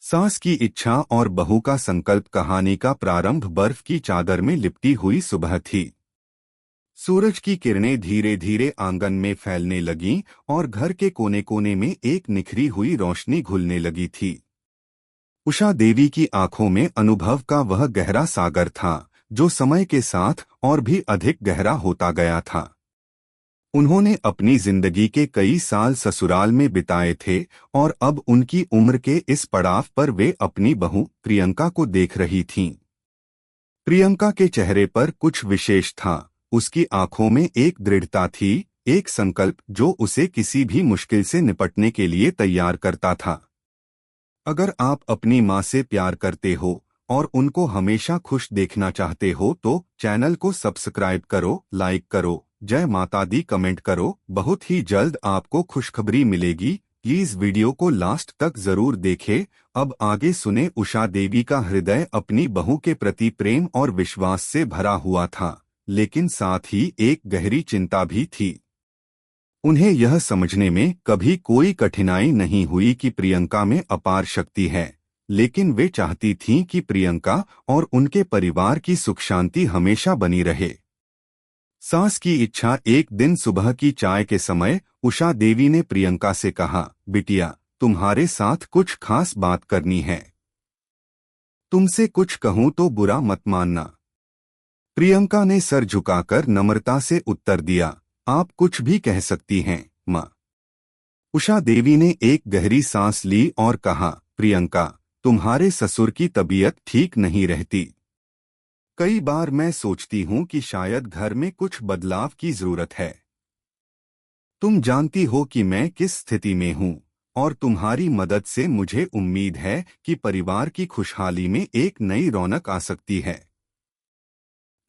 सास की इच्छा और बहू का संकल्प कहानी का प्रारंभ बर्फ की चादर में लिपटी हुई सुबह थी। सूरज की किरणें धीरे धीरे आंगन में फैलने लगीं और घर के कोने कोने में एक निखरी हुई रोशनी घुलने लगी थी। उषा देवी की आंखों में अनुभव का वह गहरा सागर था जो समय के साथ और भी अधिक गहरा होता गया था। उन्होंने अपनी जिंदगी के कई साल ससुराल में बिताए थे और अब उनकी उम्र के इस पड़ाव पर वे अपनी बहू प्रियंका को देख रही थीं। प्रियंका के चेहरे पर कुछ विशेष था। उसकी आंखों में एक दृढ़ता थी, एक संकल्प जो उसे किसी भी मुश्किल से निपटने के लिए तैयार करता था। अगर आप अपनी मां से प्यार करते हो और उनको हमेशा खुश देखना चाहते हो तो चैनल को सब्सक्राइब करो, लाइक करो, जय माता दी कमेंट करो। बहुत ही जल्द आपको खुशखबरी मिलेगी। प्लीज वीडियो को लास्ट तक जरूर देखें। अब आगे सुने। उषा देवी का हृदय अपनी बहू के प्रति प्रेम और विश्वास से भरा हुआ था, लेकिन साथ ही एक गहरी चिंता भी थी। उन्हें यह समझने में कभी कोई कठिनाई नहीं हुई कि प्रियंका में अपार शक्ति है, लेकिन वे चाहती थीं कि प्रियंका और उनके परिवार की सुख शांति हमेशा बनी रहे। सास की इच्छा। एक दिन सुबह की चाय के समय उषा देवी ने प्रियंका से कहा, बिटिया, तुम्हारे साथ कुछ खास बात करनी है। तुमसे कुछ कहूं तो बुरा मत मानना। प्रियंका ने सर झुकाकर नम्रता से उत्तर दिया, आप कुछ भी कह सकती हैं, मां। उषा देवी ने एक गहरी सांस ली और कहा, प्रियंका, तुम्हारे ससुर की तबीयत ठीक नहीं रहती। कई बार मैं सोचती हूं कि शायद घर में कुछ बदलाव की जरूरत है। तुम जानती हो कि मैं किस स्थिति में हूं और तुम्हारी मदद से मुझे उम्मीद है कि परिवार की खुशहाली में एक नई रौनक आ सकती है।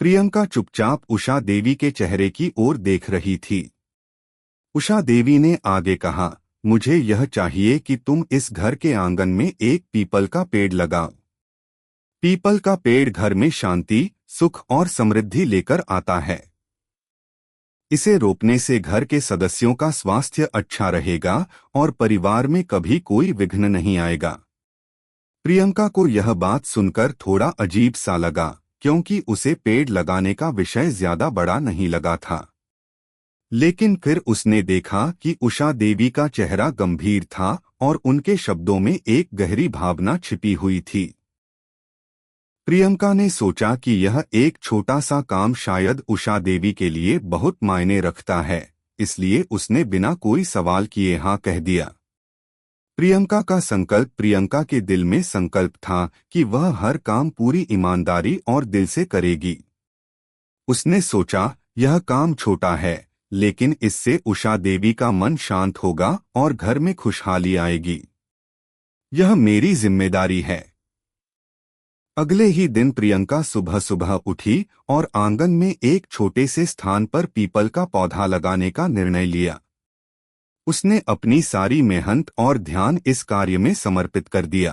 प्रियंका चुपचाप उषा देवी के चेहरे की ओर देख रही थी। उषा देवी ने आगे कहा, मुझे यह चाहिए कि तुम इस घर के आंगन में एक पीपल का पेड़ लगाओ। पीपल का पेड़ घर में शांति, सुख और समृद्धि लेकर आता है। इसे रोपने से घर के सदस्यों का स्वास्थ्य अच्छा रहेगा और परिवार में कभी कोई विघ्न नहीं आएगा। प्रियंका को यह बात सुनकर थोड़ा अजीब सा लगा, क्योंकि उसे पेड़ लगाने का विषय ज्यादा बड़ा नहीं लगा था। लेकिन फिर उसने देखा कि उषा देवी का चेहरा गंभीर था और उनके शब्दों में एक गहरी भावना छिपी हुई थी। प्रियंका ने सोचा कि यह एक छोटा सा काम शायद उषा देवी के लिए बहुत मायने रखता है, इसलिए उसने बिना कोई सवाल किए हाँ कह दिया। प्रियंका का संकल्प। प्रियंका के दिल में संकल्प था कि वह हर काम पूरी ईमानदारी और दिल से करेगी। उसने सोचा, यह काम छोटा है, लेकिन इससे उषा देवी का मन शांत होगा और घर में खुशहाली आएगी। यह मेरी जिम्मेदारी है। अगले ही दिन प्रियंका सुबह सुबह उठी और आंगन में एक छोटे से स्थान पर पीपल का पौधा लगाने का निर्णय लिया। उसने अपनी सारी मेहनत और ध्यान इस कार्य में समर्पित कर दिया।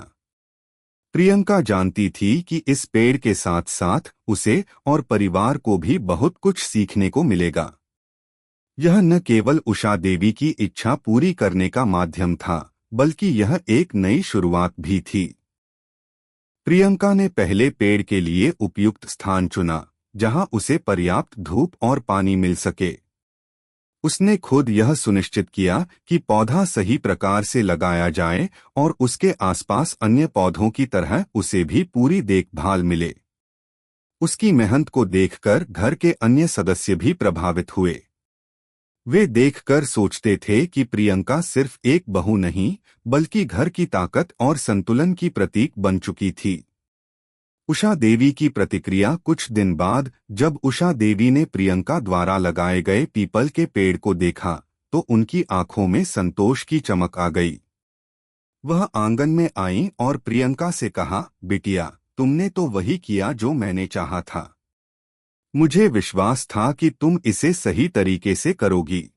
प्रियंका जानती थी कि इस पेड़ के साथ साथ उसे और परिवार को भी बहुत कुछ सीखने को मिलेगा। यह न केवल उषा देवी की इच्छा पूरी करने का माध्यम था, बल्कि यह एक नई शुरुआत भी थी। प्रियंका ने पहले पेड़ के लिए उपयुक्त स्थान चुना, जहां उसे पर्याप्त धूप और पानी मिल सके। उसने खुद यह सुनिश्चित किया कि पौधा सही प्रकार से लगाया जाए और उसके आसपास अन्य पौधों की तरह उसे भी पूरी देखभाल मिले। उसकी मेहनत को देखकर घर के अन्य सदस्य भी प्रभावित हुए। वे देखकर सोचते थे कि प्रियंका सिर्फ एक बहू नहीं, बल्कि घर की ताकत और संतुलन की प्रतीक बन चुकी थी। उषा देवी की प्रतिक्रिया। कुछ दिन बाद जब उषा देवी ने प्रियंका द्वारा लगाए गए पीपल के पेड़ को देखा, तो उनकी आंखों में संतोष की चमक आ गई। वह आंगन में आईं और प्रियंका से कहा, बिटिया, तुमने तो वही किया जो मैंने चाहा था। मुझे विश्वास था कि तुम इसे सही तरीके से करोगी।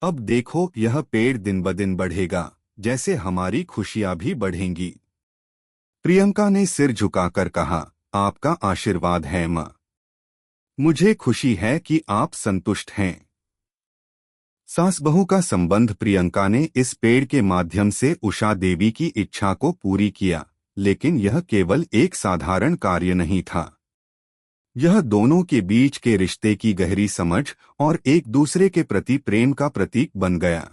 अब देखो, यह पेड़ दिन ब दिन बढ़ेगा, जैसे हमारी खुशियां भी बढ़ेंगी। प्रियंका ने सिर झुकाकर कहा, आपका आशीर्वाद है मां। मुझे खुशी है कि आप संतुष्ट हैं। सास बहू का संबंध। प्रियंका ने इस पेड़ के माध्यम से उषा देवी की इच्छा को पूरी किया, लेकिन यह केवल एक साधारण कार्य नहीं था। यह दोनों के बीच के रिश्ते की गहरी समझ और एक दूसरे के प्रति प्रेम का प्रतीक बन गया।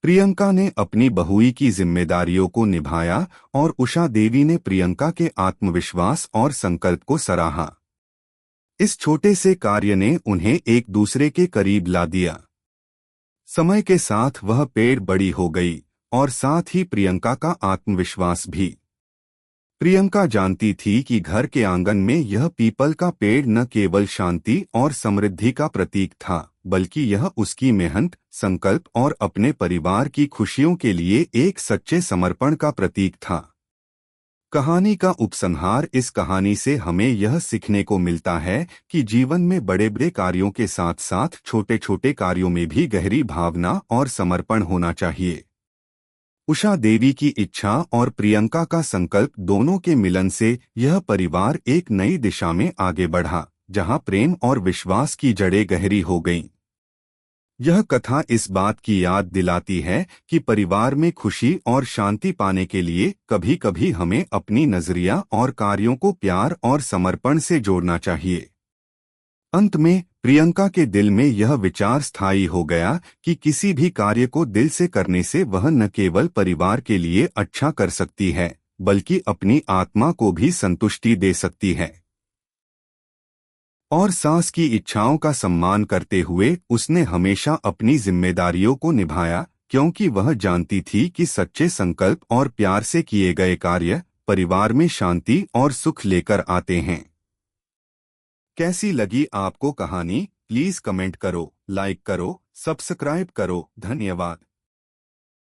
प्रियंका ने अपनी बहुई की जिम्मेदारियों को निभाया और उषा देवी ने प्रियंका के आत्मविश्वास और संकल्प को सराहा। इस छोटे से कार्य ने उन्हें एक दूसरे के करीब ला दिया। समय के साथ वह पेड़ बड़ी हो गई और साथ ही प्रियंका का आत्मविश्वास भी। प्रियंका जानती थी कि घर के आंगन में यह पीपल का पेड़ न केवल शांति और समृद्धि का प्रतीक था, बल्कि यह उसकी मेहनत, संकल्प और अपने परिवार की खुशियों के लिए एक सच्चे समर्पण का प्रतीक था। कहानी का उपसंहार। इस कहानी से हमें यह सीखने को मिलता है कि जीवन में बड़े बड़े कार्यों के साथ साथ छोटे छोटे कार्यों में भी गहरी भावना और समर्पण होना चाहिए। उषा देवी की इच्छा और प्रियंका का संकल्प दोनों के मिलन से यह परिवार एक नई दिशा में आगे बढ़ा, जहां प्रेम और विश्वास की जड़ें गहरी हो गईं। यह कथा इस बात की याद दिलाती है कि परिवार में खुशी और शांति पाने के लिए कभी कभी हमें अपनी नजरिया और कार्यों को प्यार और समर्पण से जोड़ना चाहिए। अंत में प्रियंका के दिल में यह विचार स्थायी हो गया कि किसी भी कार्य को दिल से करने से वह न केवल परिवार के लिए अच्छा कर सकती है, बल्कि अपनी आत्मा को भी संतुष्टि दे सकती है। और सास की इच्छाओं का सम्मान करते हुए उसने हमेशा अपनी जिम्मेदारियों को निभाया, क्योंकि वह जानती थी कि सच्चे संकल्प और प्यार से किए गए कार्य परिवार में शांति और सुख लेकर आते हैं। कैसी लगी आपको कहानी? प्लीज कमेंट करो, लाइक करो, सब्सक्राइब करो। धन्यवाद।